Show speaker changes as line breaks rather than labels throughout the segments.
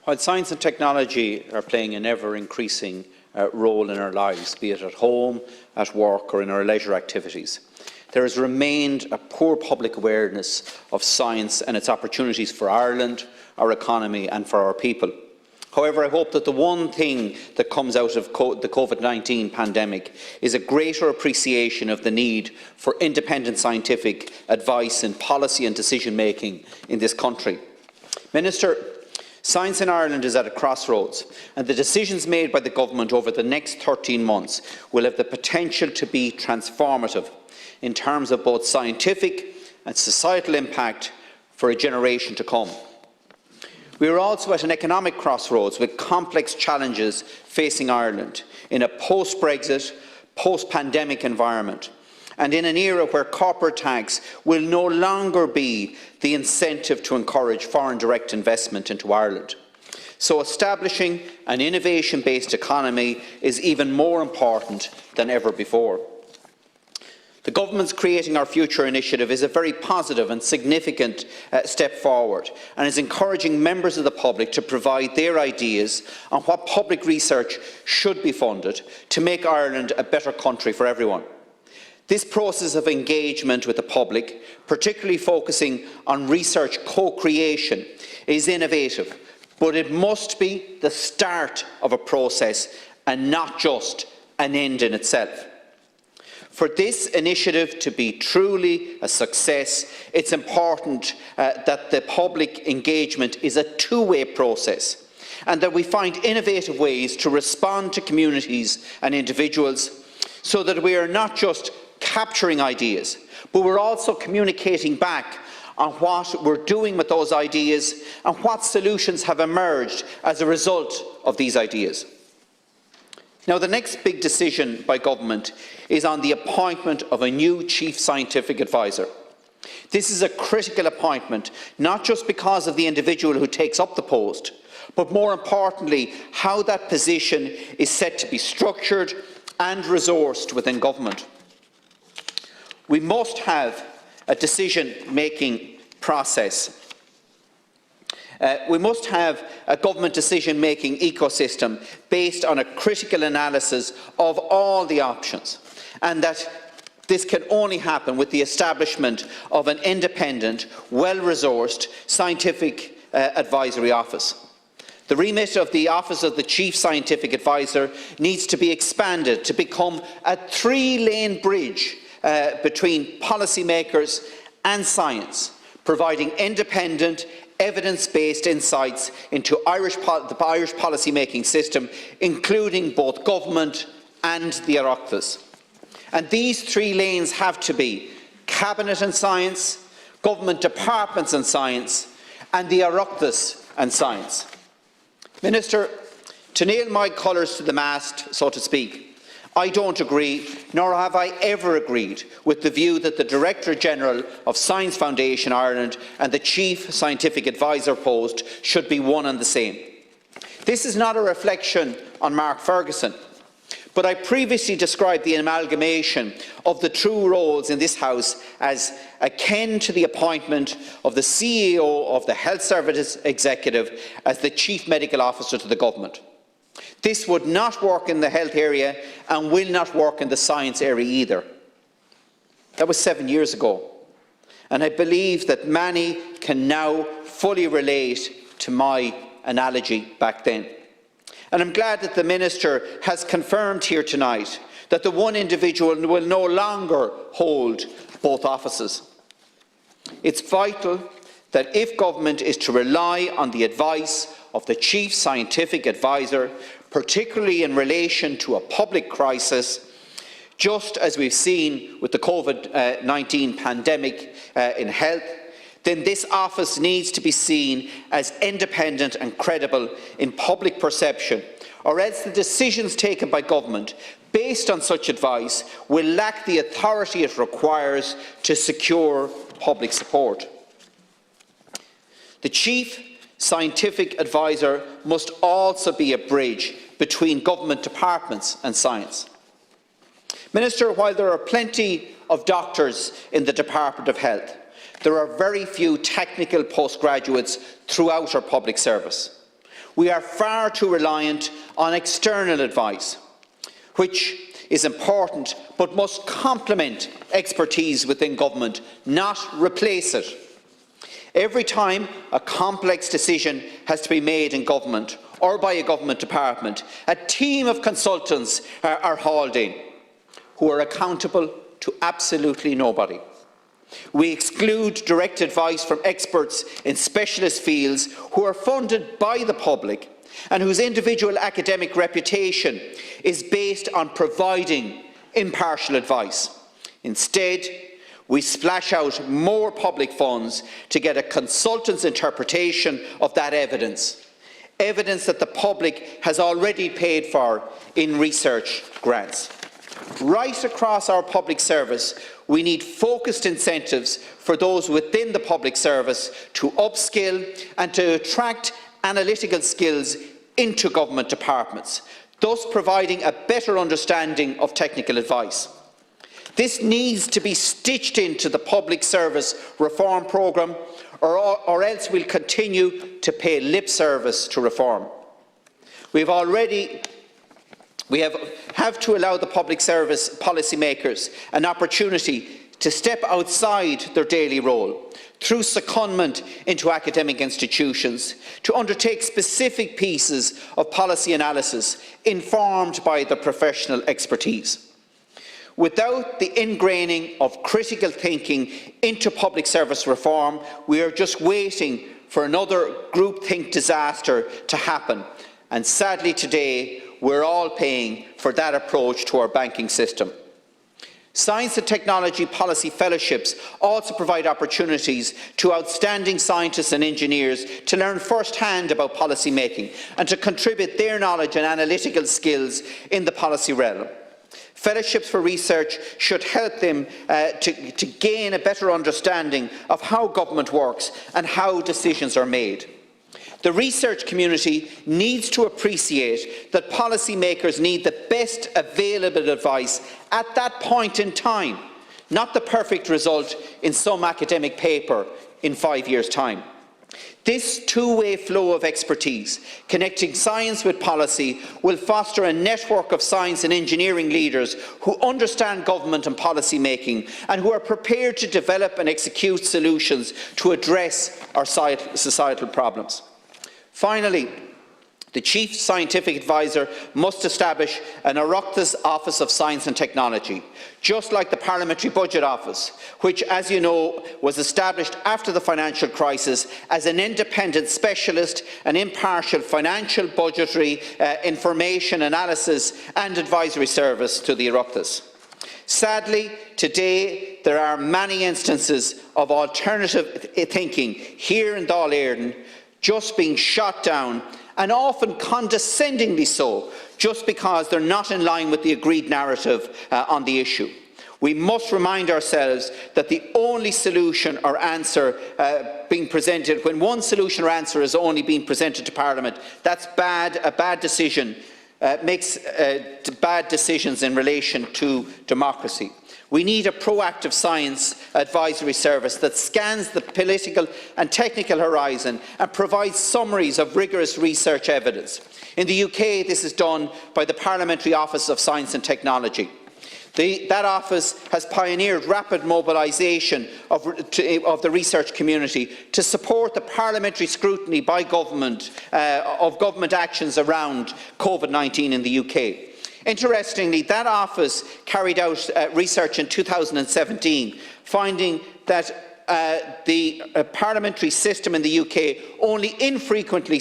While science and technology are playing an ever-increasing role in our lives, be it at home, at work or in our leisure activities, there has remained a poor public awareness of science and its opportunities for Ireland, our economy and for our people. However, I hope that the one thing that comes out of the COVID-19 pandemic is a greater appreciation of the need for independent scientific advice in policy and decision-making in this country. Minister, science in Ireland is at a crossroads, and the decisions made by the Government over the next 13 months will have the potential to be transformative in terms of both scientific and societal impact for a generation to come. We are also at an economic crossroads with complex challenges facing Ireland in a post-Brexit, post-pandemic environment, and in an era where corporate tax will no longer be the incentive to encourage foreign direct investment into Ireland. So establishing an innovation-based economy is even more important than ever before. The Government's Creating Our Future initiative is a very positive and significant step forward and is encouraging members of the public to provide their ideas on what public research should be funded to make Ireland a better country for everyone. This process of engagement with the public, particularly focusing on research co-creation, is innovative, but it must be the start of a process and not just an end in itself. For this initiative to be truly a success, it's important that the public engagement is a two-way process and that we find innovative ways to respond to communities and individuals so that we are not just capturing ideas, but we're also communicating back on what we're doing with those ideas and what solutions have emerged as a result of these ideas. Now, the next big decision by Government is on the appointment of a new Chief Scientific Advisor. This is a critical appointment, not just because of the individual who takes up the post, but more importantly, how that position is set to be structured and resourced within Government. We must have a decision-making process. We must have a government decision-making ecosystem based on a critical analysis of all the options, and that this can only happen with the establishment of an independent, well-resourced scientific advisory office. The remit of the Office of the Chief Scientific Advisor needs to be expanded to become a three-lane bridge between policymakers and science, providing independent, evidence-based insights into the Irish policy-making system, including both government and the Oireachtas. And these three lanes have to be Cabinet and Science, government departments and science, and the Oireachtas and science. Minister, to nail my colours to the mast, so to speak, I don't agree, nor have I ever agreed, with the view that the Director-General of Science Foundation Ireland and the Chief Scientific Advisor post should be one and the same. This is not a reflection on Mark Ferguson, but I previously described the amalgamation of the two roles in this House as akin to the appointment of the CEO of the Health Service Executive as the Chief Medical Officer to the Government. This would not work in the health area and will not work in the science area either. That was 7 years ago, and I believe that many can now fully relate to my analogy back then. And I'm glad that the Minister has confirmed here tonight that the one individual will no longer hold both offices. It's vital that if Government is to rely on the advice of the Chief Scientific Advisor, particularly in relation to a public crisis, just as we've seen with the COVID-19 pandemic in health, then this office needs to be seen as independent and credible in public perception, or else the decisions taken by Government based on such advice will lack the authority it requires to secure public support. The Chief Scientific Advisor must also be a bridge between government departments and science. Minister, while there are plenty of doctors in the Department of Health, there are very few technical postgraduates throughout our public service. We are far too reliant on external advice, which is important but must complement expertise within government, not replace it. Every time a complex decision has to be made in government or by a government department, a team of consultants are hauled in, who are accountable to absolutely nobody. We exclude direct advice from experts in specialist fields who are funded by the public and whose individual academic reputation is based on providing impartial advice. Instead, we splash out more public funds to get a consultant's interpretation of that evidence, evidence that the public has already paid for in research grants. Right across our public service, we need focused incentives for those within the public service to upskill and to attract analytical skills into government departments, thus providing a better understanding of technical advice. This needs to be stitched into the public service reform programme, or else we'll continue to pay lip service to reform. We have to allow the public service policymakers an opportunity to step outside their daily role through secondment into academic institutions to undertake specific pieces of policy analysis informed by their professional expertise. Without the ingraining of critical thinking into public service reform, we are just waiting for another groupthink disaster to happen. And sadly today, we're all paying for that approach to our banking system. Science and technology policy fellowships also provide opportunities to outstanding scientists and engineers to learn first-hand about policy making and to contribute their knowledge and analytical skills in the policy realm. Fellowships for research should help them to gain a better understanding of how government works and how decisions are made. The research community needs to appreciate that policymakers need the best available advice at that point in time, not the perfect result in some academic paper in 5 years' time. This two-way flow of expertise, connecting science with policy, will foster a network of science and engineering leaders who understand government and policy making and who are prepared to develop and execute solutions to address our societal problems. Finally, the Chief Scientific Advisor must establish an Oireachtas Office of Science and Technology, just like the Parliamentary Budget Office, which, as you know, was established after the financial crisis as an independent specialist and impartial financial, budgetary, information, analysis and advisory service to the Oireachtas. Sadly, today there are many instances of alternative thinking here in Dáil Éireann just being shot down, and often condescendingly so, just because they're not in line with the agreed narrative on the issue. We must remind ourselves that the only solution or answer being presented, when one solution or answer is only being presented to Parliament, that's a bad decision, makes bad decisions in relation to democracy. We need a proactive science advisory service that scans the political and technical horizon and provides summaries of rigorous research evidence. In the UK, this is done by the Parliamentary Office of Science and Technology. That office has pioneered rapid mobilisation of the research community to support the parliamentary scrutiny by government of government actions around COVID-19 in the UK. Interestingly, that office carried out research in 2017, finding that the parliamentary system in the UK only infrequently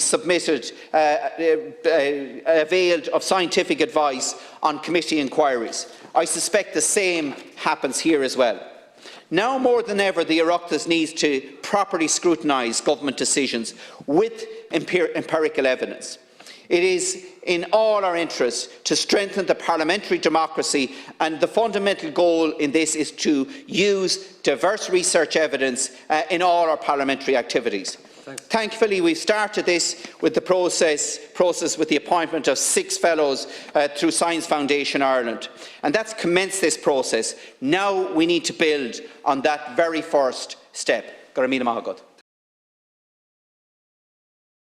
availed of scientific advice on committee inquiries. I suspect the same happens here as well. Now more than ever, the Oireachtas needs to properly scrutinise government decisions with empirical evidence. It is in all our interests to strengthen the parliamentary democracy, and the fundamental goal in this is to use diverse research evidence in all our parliamentary activities. Thanks. Thankfully, we've started this with the process with the appointment of 6 fellows through Science Foundation Ireland, and that's commenced this process. Now we need to build on that very first step. Garamina Mahagod.